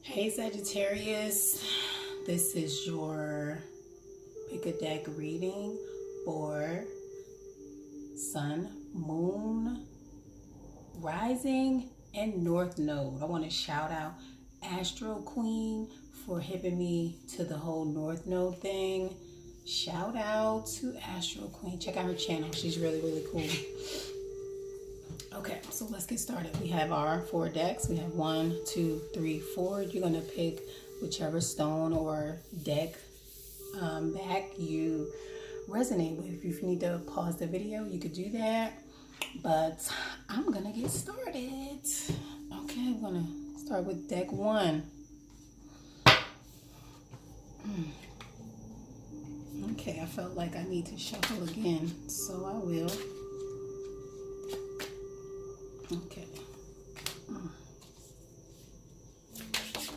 Hey Sagittarius, this is your pick a deck reading for Sun, Moon, Rising, and North Node. I want to shout out Astro Queen for hipping me to the whole North Node thing. Shout out to Astro Queen. Check out her channel. She's really cool. Okay, so let's get started. We have our 4 decks. We have 1, 2, 3, 4. You're going to pick whichever stone or deck back you resonate with. If you need to pause the video, you could do that. But I'm going to get started. Okay, I'm going to start with deck 1. Okay, I felt like I need to shuffle again, so I will. Okay.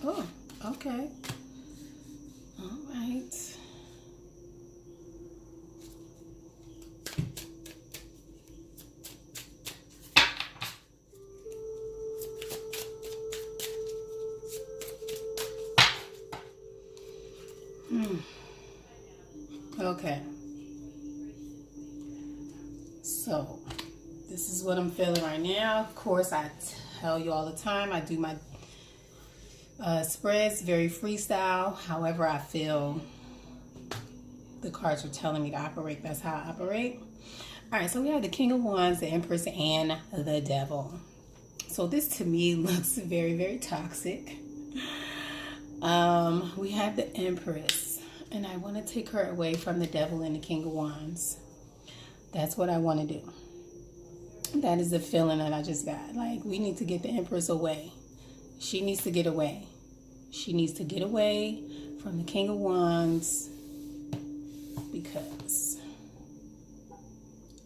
Oh, okay. All right. Okay. So, this is what I'm feeling right now. Of course, I tell you all the time, I do my spreads very freestyle. However, I feel the cards are telling me to operate. That's how I operate. All right, so we have the King of Wands, the Empress, and the Devil. So this to me looks very toxic. We have the Empress, and I want to take her away from the Devil and the King of Wands. That's what I want to do. That is the feeling that I just got. Like, we need to get the Empress away. She needs to get away. She needs to get away from the King of Wands because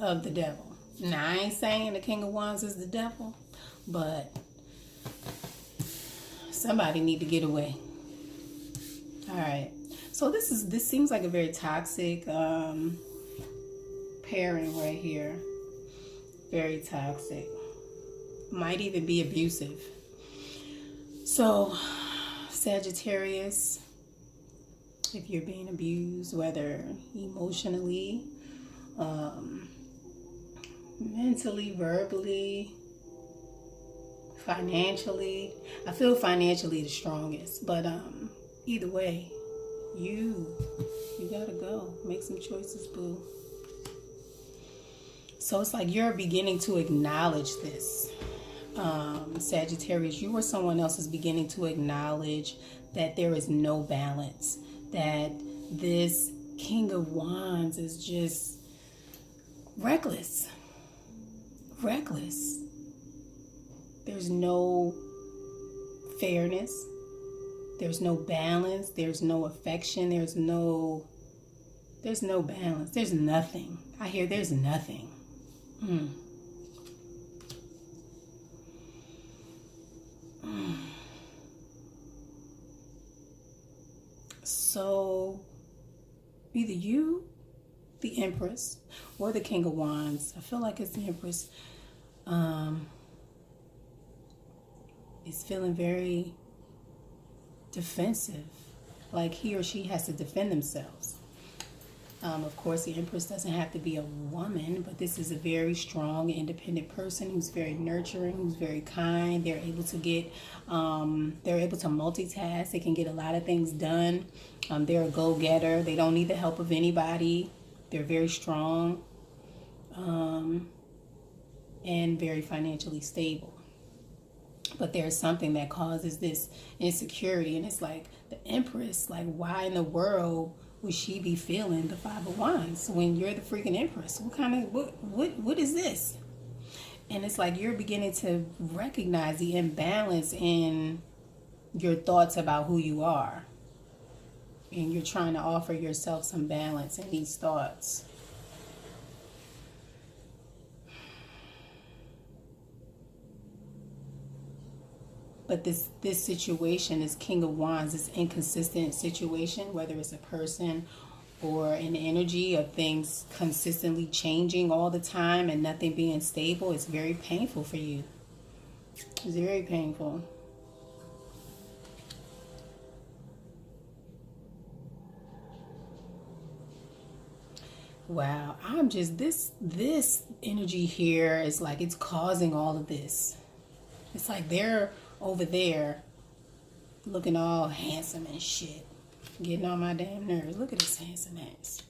of the Devil. Now, I ain't saying the King of Wands is the Devil, but somebody need to get away. All right. So this seems like a very toxic pairing right here. Very toxic. Might even be abusive. So, Sagittarius, if you're being abused, whether emotionally, mentally, verbally, financially, I feel financially the strongest, but either way, you gotta go. Make some choices, boo. So it's like you're beginning to acknowledge this. Sagittarius, you or someone else is beginning to acknowledge that there is no balance. That this King of Wands is just reckless. Reckless. There's no fairness. There's no balance. There's no affection. There's no balance. There's nothing. I hear there's nothing. So either you, the Empress, or the King of Wands, I feel like it's the Empress, is feeling very defensive, like he or she has to defend themselves. Of course, the Empress doesn't have to be a woman, but this is a very strong, independent person who's very nurturing, who's very kind. They're able to get, they're able to multitask. They can get a lot of things done. They're a go-getter. They don't need the help of anybody. They're very strong, and very financially stable. But there's something that causes this insecurity, and it's like the Empress, like, why in the world would she be feeling the 5 of Wands when you're the freaking Empress? What is this? And it's like you're beginning to recognize the imbalance in your thoughts about who you are. And you're trying to offer yourself some balance in these thoughts. But this situation, this King of Wands, this inconsistent situation, whether it's a person or an energy of things consistently changing all the time and nothing being stable, it's very painful for you. It's very painful. Wow, I'm just this energy here is like it's causing all of this. It's like they're over there looking all handsome and shit, getting on my damn nerves. Look at this handsome ass,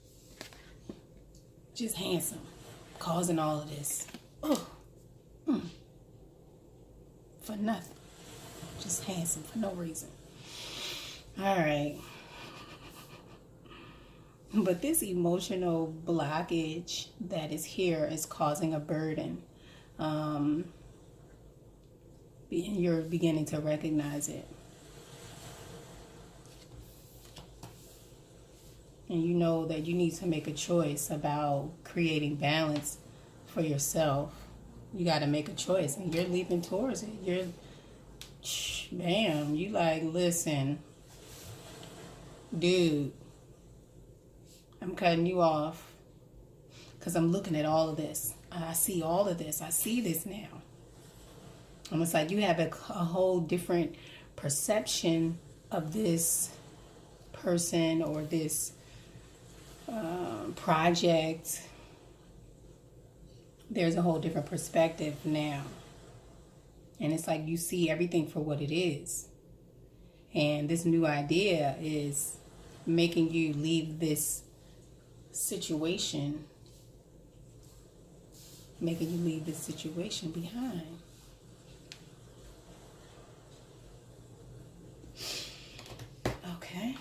just handsome, causing all of this. Oh, for nothing, just handsome for no reason. All right. But this emotional blockage that is here is causing a burden. And you're beginning to recognize it. And you know that you need to make a choice about creating balance for yourself. You got to make a choice, and you're leaping towards it. You're, bam, you like, listen, dude, I'm cutting you off because I'm looking at all of this. I see all of this. I see this now. Almost like you have a whole different perception of this person or this project. There's a whole different perspective now. And it's like you see everything for what it is. And this new idea is making you leave this situation, behind. Okay.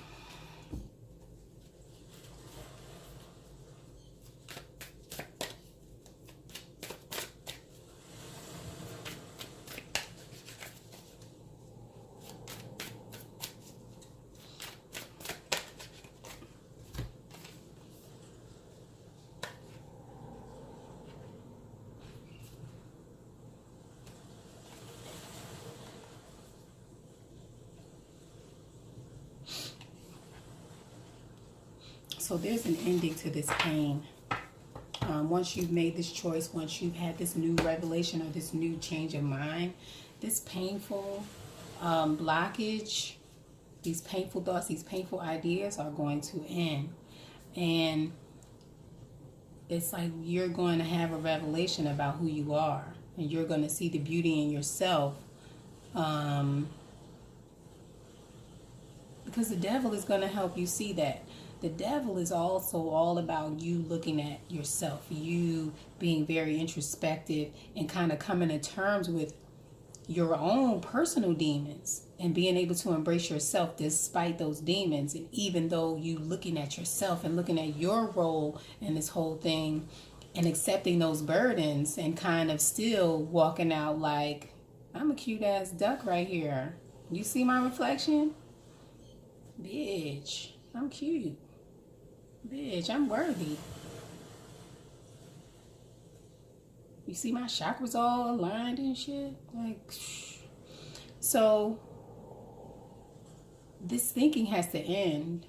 So there's an ending to this pain. Once you've made this choice, once you've had this new revelation or this new change of mind, this painful blockage, these painful thoughts, these painful ideas are going to end. And it's like you're going to have a revelation about who you are. And you're going to see the beauty in yourself. Because the devil is going to help you see that. The devil is also all about you looking at yourself, you being very introspective and kind of coming to terms with your own personal demons and being able to embrace yourself despite those demons. And even though you looking at yourself and looking at your role in this whole thing and accepting those burdens and kind of still walking out like, I'm a cute ass duck right here. You see my reflection? Bitch, I'm cute. Bitch, I'm worthy. You see my chakras all aligned and shit? Like, so this thinking has to end.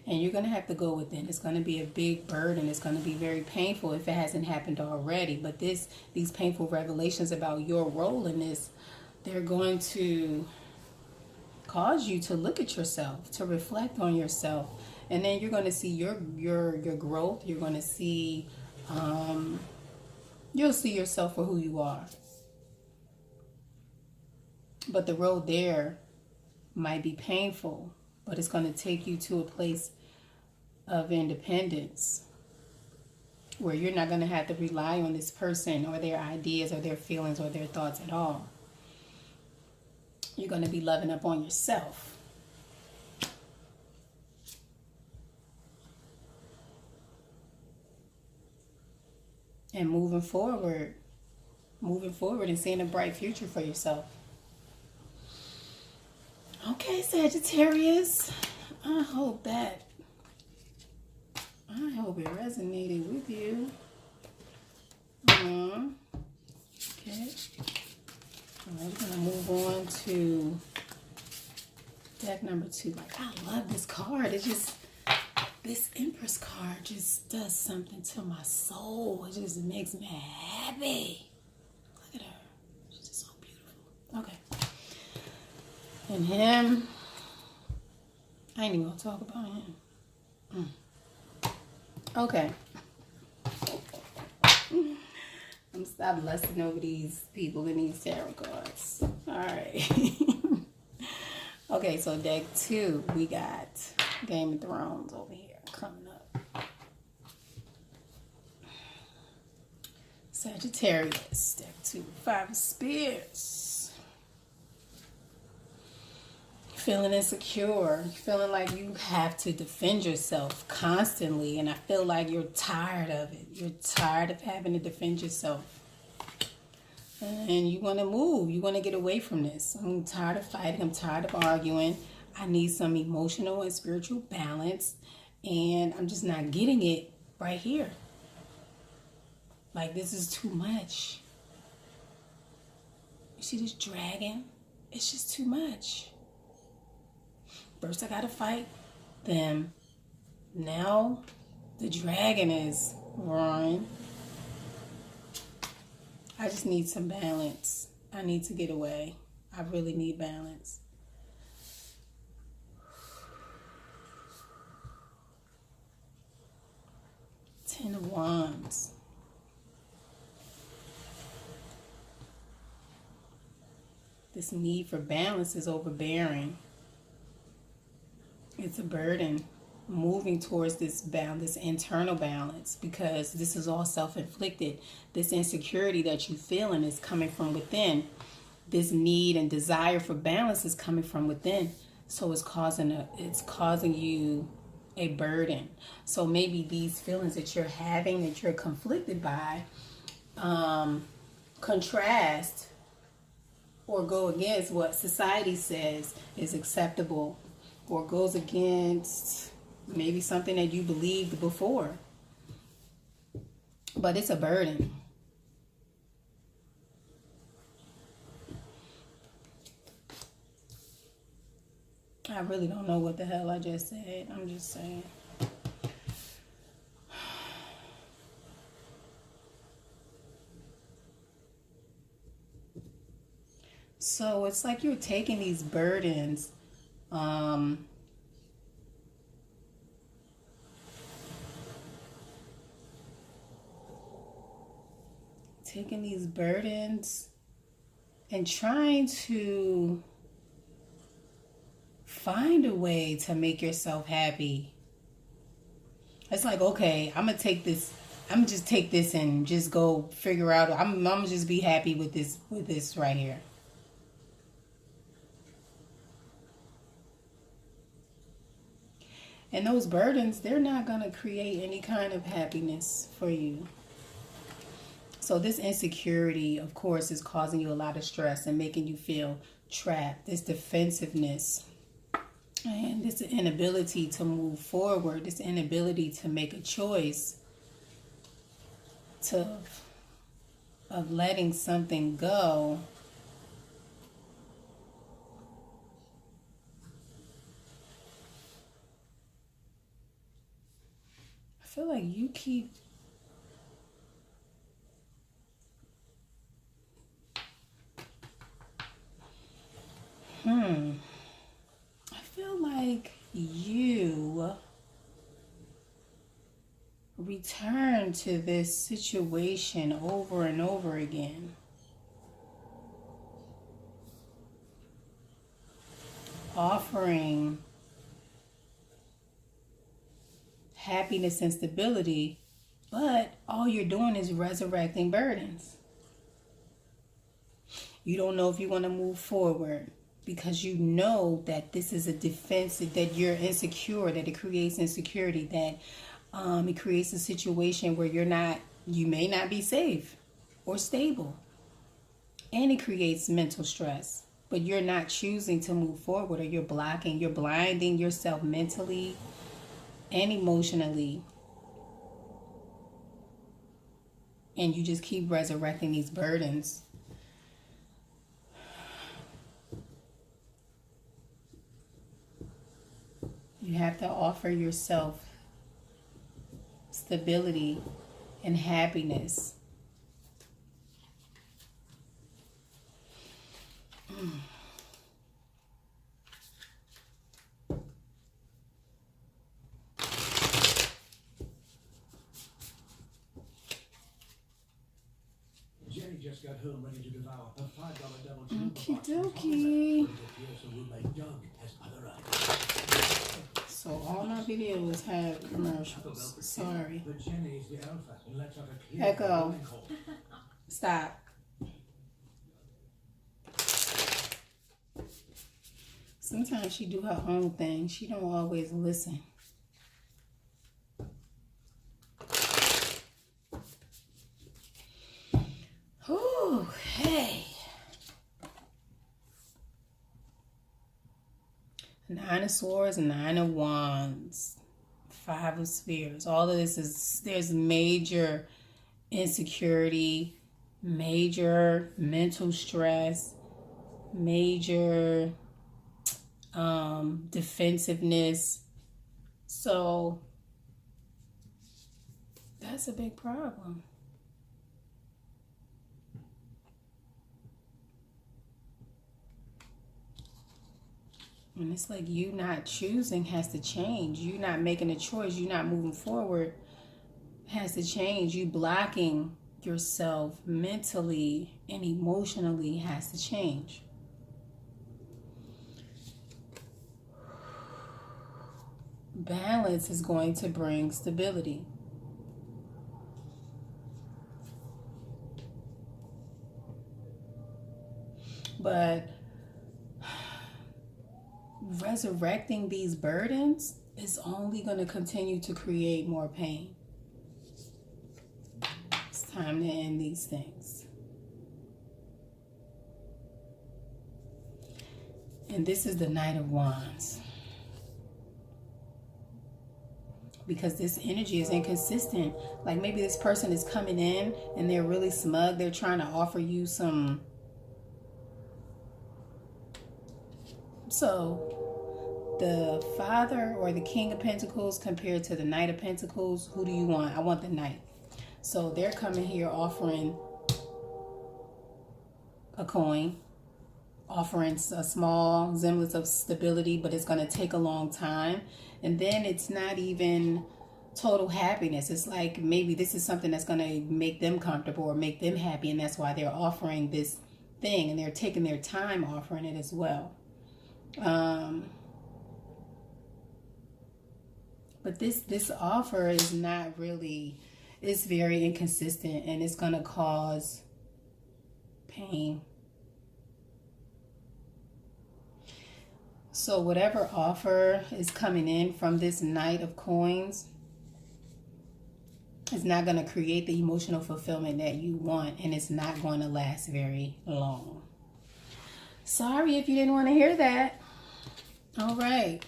And you're going to have to go within. It's going to be a big burden. It's going to be very painful if it hasn't happened already. But these painful revelations about your role in this, they're going to cause you to look at yourself, to reflect on yourself. And then you're going to see your growth. You're going to see, you'll see yourself for who you are. But the road there might be painful, but it's going to take you to a place of independence where you're not going to have to rely on this person or their ideas or their feelings or their thoughts at all. You're going to be loving up on yourself. And moving forward and seeing a bright future for yourself. Okay, Sagittarius. I hope it resonated with you. Okay. All right, we're going to move on to deck number 2. Like, I love this card. It just... This Empress card just does something to my soul. It just makes me happy. Look at her. She's just so beautiful. Okay. And him. I ain't even going to talk about him. Okay. I'm stop lusting over these people in these tarot cards. All right. Okay, so deck 2, we got Game of Thrones over here coming up. Sagittarius, deck 2, 5 of Spears. Feeling insecure, feeling like you have to defend yourself constantly, and I feel like you're tired of it. You're tired of having to defend yourself. And you want to move. You want to get away from this. I'm tired of fighting. I'm tired of arguing. I need some emotional and spiritual balance, and I'm just not getting it right here. Like, this is too much. You see this dragon? It's just too much. First I gotta fight them. Now the dragon is roaring. I just need some balance. I need to get away. I really need balance. Ten of Wands. This need for balance is overbearing. It's a burden moving towards this internal balance, because this is all self-inflicted. This insecurity that you're feeling is coming from within. This need and desire for balance is coming from within. So it's causing you a burden. So maybe these feelings that you're having, that you're conflicted by, contrast or go against what society says is acceptable, or goes against maybe something that you believed before. But it's a burden. I really don't know what the hell I just said. I'm just saying. So it's like you're taking these burdens, and trying to find a way to make yourself happy. It's like, okay, I'm gonna just take this and just go figure out. I'm gonna just be happy with this right here. And those burdens, they're not gonna create any kind of happiness for you. So this insecurity, of course, is causing you a lot of stress and making you feel trapped. This defensiveness and this inability to move forward, this inability to make a choice of letting something go. I feel like you keep I feel like you return to this situation over and over again. Offering happiness and stability, but all you're doing is resurrecting burdens. You don't know if you want to move forward, because you know that this is a defense, that you're insecure, that it creates insecurity, that it creates a situation where you may not be safe or stable. And it creates mental stress, but you're not choosing to move forward, or you're blinding yourself mentally and emotionally. And you just keep resurrecting these burdens. You have to offer yourself stability and happiness. got home ready to devour a $5 double Okie dokie. It appears the roommate Doug has other ideas. So all my videos have commercials. Sorry. But Jenny's the alpha and lets out a clear Echo. warning call. Stop. Sometimes she do her own thing. She don't always listen. Ooh, hey. Nine of Swords, Nine of Wands, Five of Spheres. All of this is, there's major insecurity, major mental stress, major defensiveness. So that's a big problem. And it's like you not choosing has to change. You not making a choice. You not moving forward has to change. You blocking yourself mentally and emotionally has to change. Balance is going to bring stability. But resurrecting these burdens is only going to continue to create more pain. It's time to end these things. And this is the Knight of Wands. Because this energy is inconsistent. Like maybe this person is coming in and they're really smug. They're trying to offer you some. So the Father or the King of Pentacles compared to the Knight of Pentacles, who do you want? I want the Knight. So they're coming here offering a coin, offering a small semblance of stability, but it's going to take a long time. And then it's not even total happiness. It's like maybe this is something that's going to make them comfortable or make them happy, and that's why they're offering this thing, and they're taking their time offering it as well. But this offer is not really, it's very inconsistent, and it's going to cause pain. So whatever offer is coming in from this Knight of Coins is not going to create the emotional fulfillment that you want, and it's not going to last very long. Sorry if you didn't want to hear that. All right.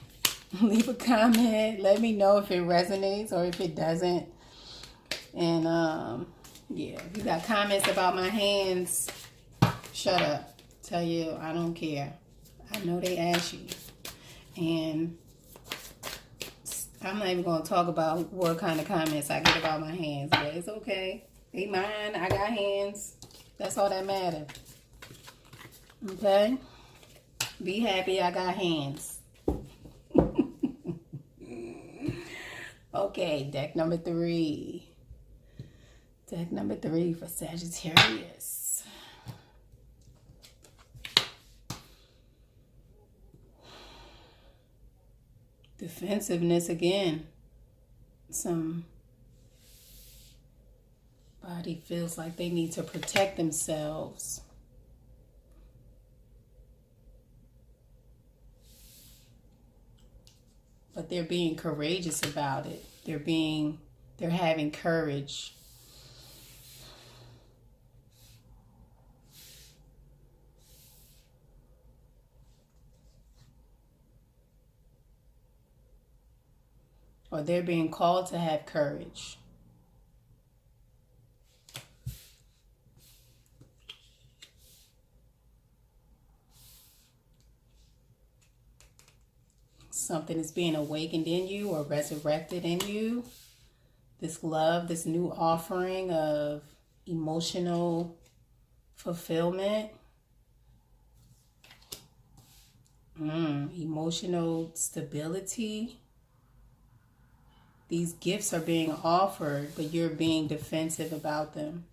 Leave a comment. Let me know if it resonates or if it doesn't. And yeah, if you got comments about my hands, shut up. Tell you I don't care. I know they asked you. And I'm not even going to talk about what kind of comments I get about my hands, but it's okay. They mine. I got hands. That's all that matters. Okay? Be happy I got hands. Okay, deck number 3. Deck number 3 for Sagittarius. Defensiveness again. Somebody feels like they need to protect themselves. But they're being courageous about it. They're having courage. Or they're being called to have courage. Something is being awakened in you or resurrected in you. This love, this new offering of emotional fulfillment. Emotional stability. These gifts are being offered, but you're being defensive about them.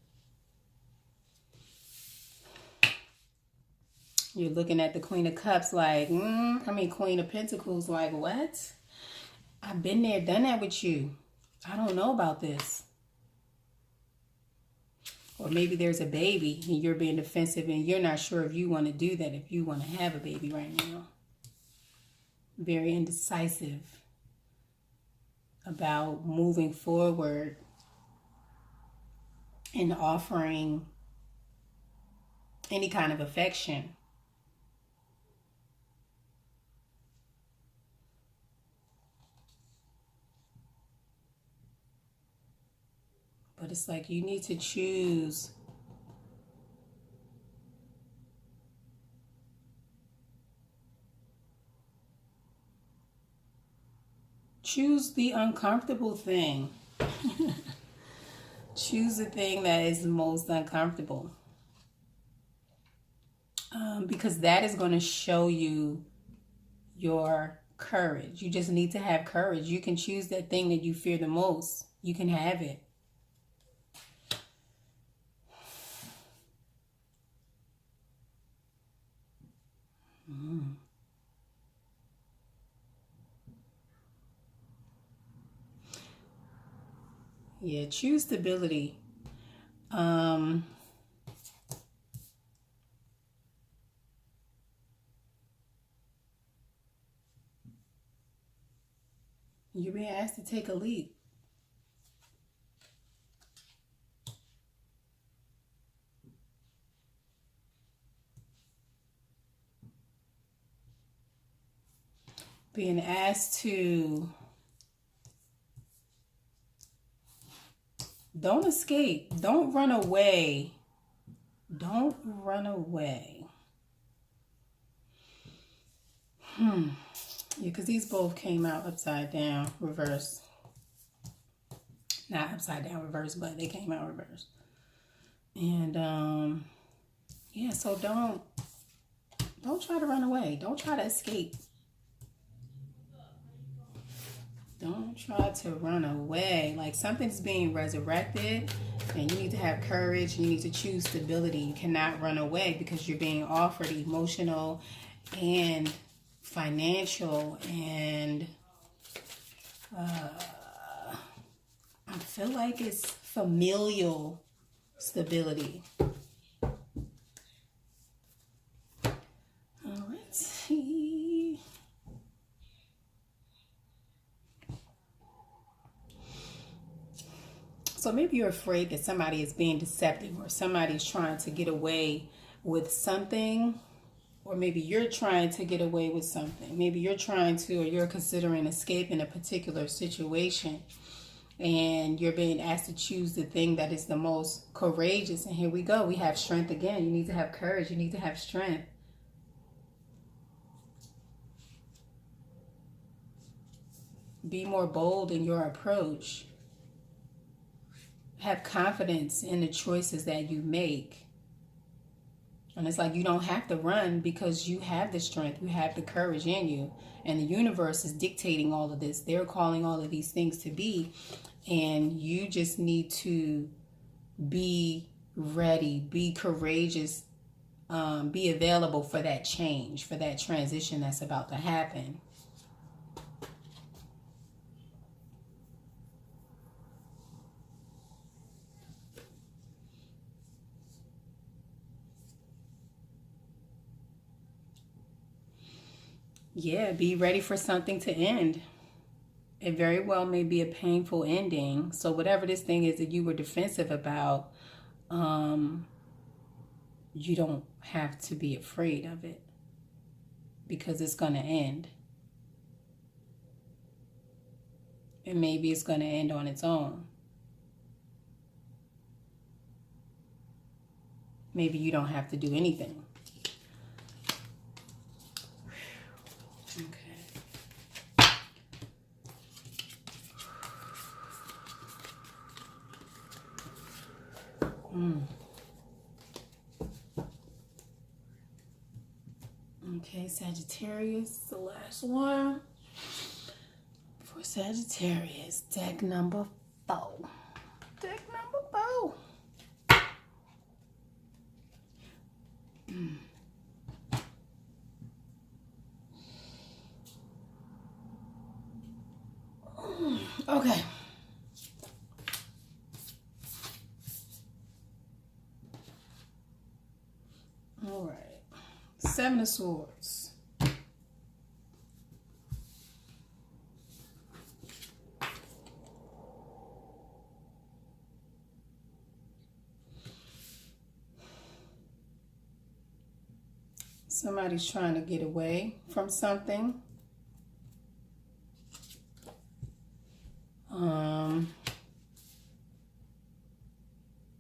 You're looking at the Queen of Cups like, Queen of Pentacles like, what? I've been there, done that with you. I don't know about this. Or maybe there's a baby and you're being defensive and you're not sure if you want to do that, if you want to have a baby right now. Very indecisive about moving forward and offering any kind of affection. But it's like you need to choose the uncomfortable thing. Choose the thing that is the most uncomfortable. Because that is going to show you your courage. You just need to have courage. You can choose that thing that you fear the most. You can have it. Yeah, choose stability. You're being asked to take a leap. Being asked to don't escape. Don't run away. Don't run away. Yeah, because these both came out upside down, reverse. Not upside down, reverse, but they came out reverse. And yeah, so don't try to run away. Don't try to escape. Don't try to run away. Like something's being resurrected and you need to have courage. You need to choose stability. You cannot run away because you're being offered emotional and financial and I feel like it's familial stability. Let's see. So maybe you're afraid that somebody is being deceptive or somebody's trying to get away with something. Or maybe you're trying to get away with something. Maybe you're trying to, or you're considering escaping a particular situation. And you're being asked to choose the thing that is the most courageous. And here we go. We have strength again. You need to have courage. You need to have strength. Be more bold in your approach. Have confidence in the choices that you make. And it's like you don't have to run because you have the strength. You have the courage in you. And the universe is dictating all of this. They're calling all of these things to be. And you just need to be ready, be courageous, be available for that change, for that transition that's about to happen. Yeah, be ready for something to end. It very well may be a painful ending. So whatever this thing is that you were defensive about, you don't have to be afraid of it because it's going to end. And maybe it's going to end on its own. Maybe you don't have to do anything. Okay. Okay, Sagittarius, the last one. For Sagittarius, deck number 4. Deck number 4. Okay. All right. Seven of Swords. Somebody's trying to get away from something.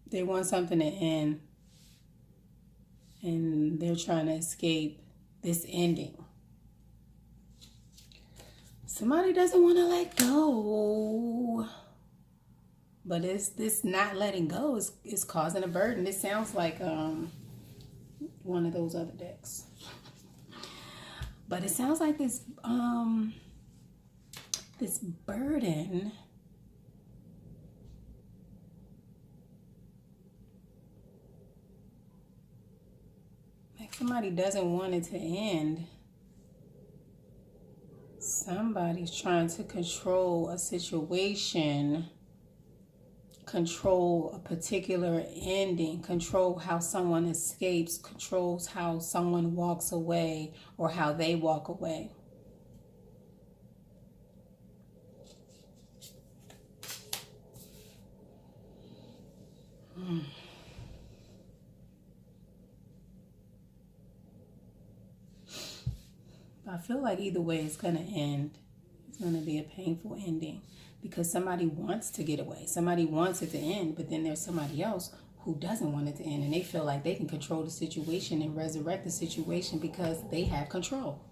They want something to end, and they're trying to escape this ending. Somebody doesn't want to let go, but it's this not letting go is causing a burden. This sounds like one of those other decks, but it sounds like this this burden. Like somebody doesn't want it to end. Somebody's trying to control a situation, control a particular ending, control how someone escapes, controls how someone walks away or how they walk away. I feel like either way it's going to end. It's going to be a painful ending because somebody wants to get away. Somebody wants it to end, but then there's somebody else who doesn't want it to end, and they feel like they can control the situation and resurrect the situation because they have control.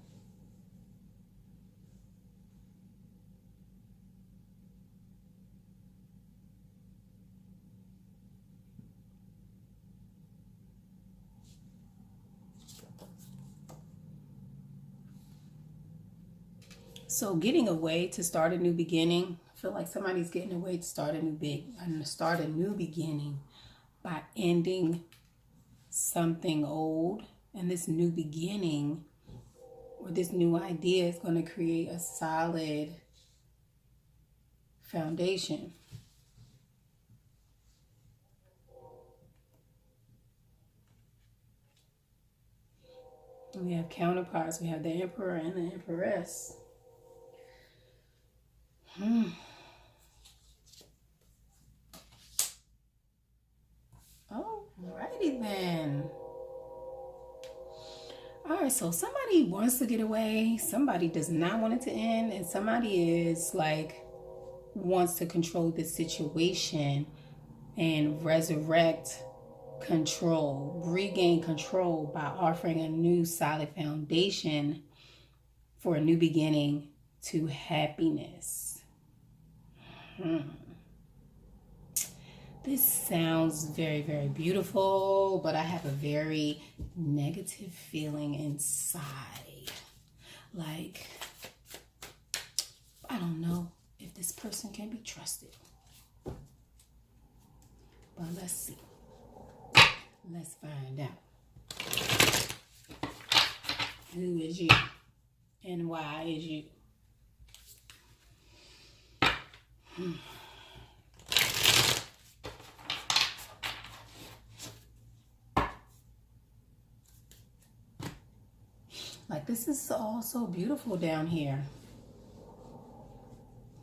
So getting away to start a new beginning, I feel like somebody's getting away to start a new beginning by ending something old, and this new beginning or this new idea is going to create a solid foundation. We have counterparts. We have the Emperor and the Empress. Alrighty then. Alright, so somebody wants to get away, somebody does not want it to end, and somebody is like wants to control this situation and resurrect control, regain control by offering a new solid foundation for a new beginning to happiness. This sounds very, very beautiful, but I have a very negative feeling inside. Like, I don't know if this person can be trusted. But let's see. Let's find out. Who is you? And why is you? Like, this is all so beautiful down here.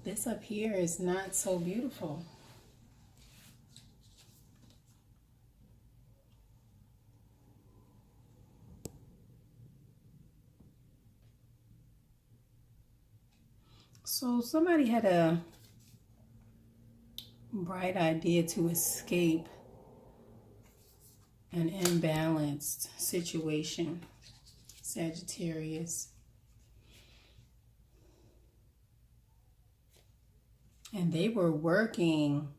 This up here is not so beautiful. So somebody had a bright idea to escape an imbalanced situation, Sagittarius. And they were working.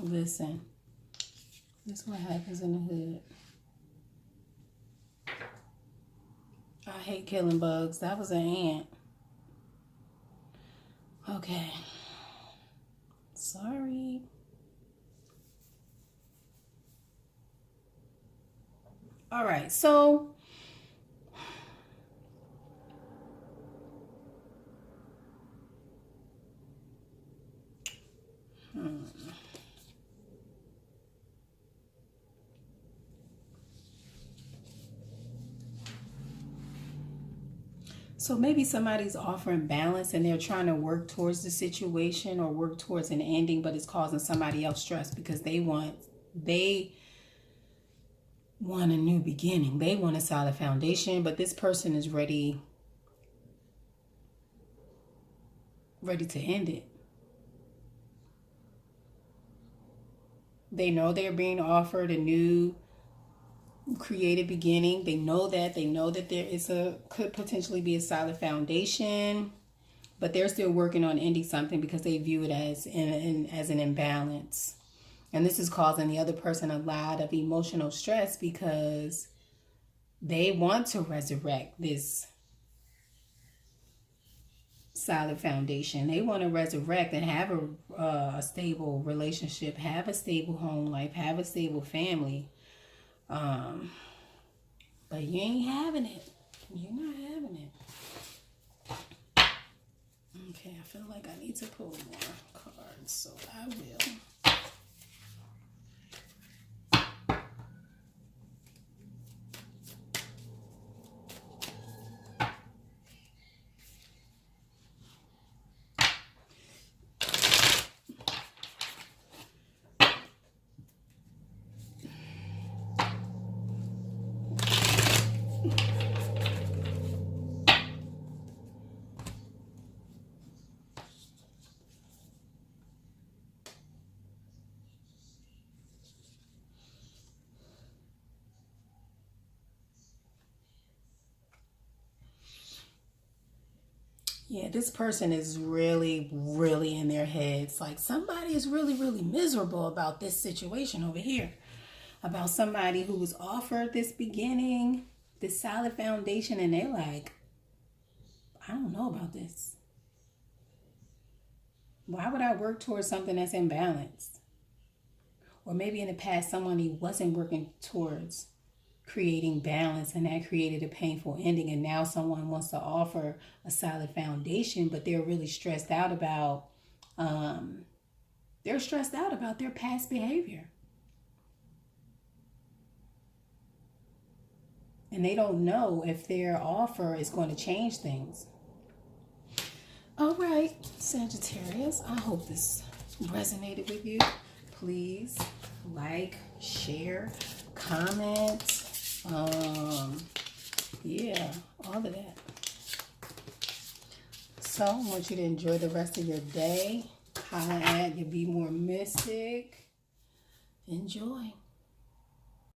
Listen, this is what happens in the hood. hate killing bugs. That was an ant. Okay. Sorry. All right, so maybe somebody's offering balance and they're trying to work towards the situation or work towards an ending, but it's causing somebody else stress because they want a new beginning. They want a solid foundation, but this person is ready to end it. They know they're being offered a new creative beginning. They know that there could potentially be a solid foundation, but they're still working on ending something because they view it as an imbalance. And this is causing the other person a lot of emotional stress because they want to resurrect this solid foundation. They want to resurrect and have a stable relationship, have a stable home life, have a stable family. But you ain't having it. You're not having it. Okay, I feel like I need to pull more cards, so I will. Yeah, this person is really, really in their heads. Like somebody is really, really miserable about this situation over here. About somebody who was offered this beginning, this solid foundation, and they're like, I don't know about this. Why would I work towards something that's imbalanced? Or maybe in the past, someone he wasn't working towards creating balance and that created a painful ending, and now someone wants to offer a solid foundation, but they're really stressed out about their past behavior, and they don't know if their offer is going to change things. All right, Sagittarius, I hope this resonated with you. Please like, share, comment, yeah, all of that. So I want you to enjoy the rest of your day. Holla at you, be more mystic. Enjoy.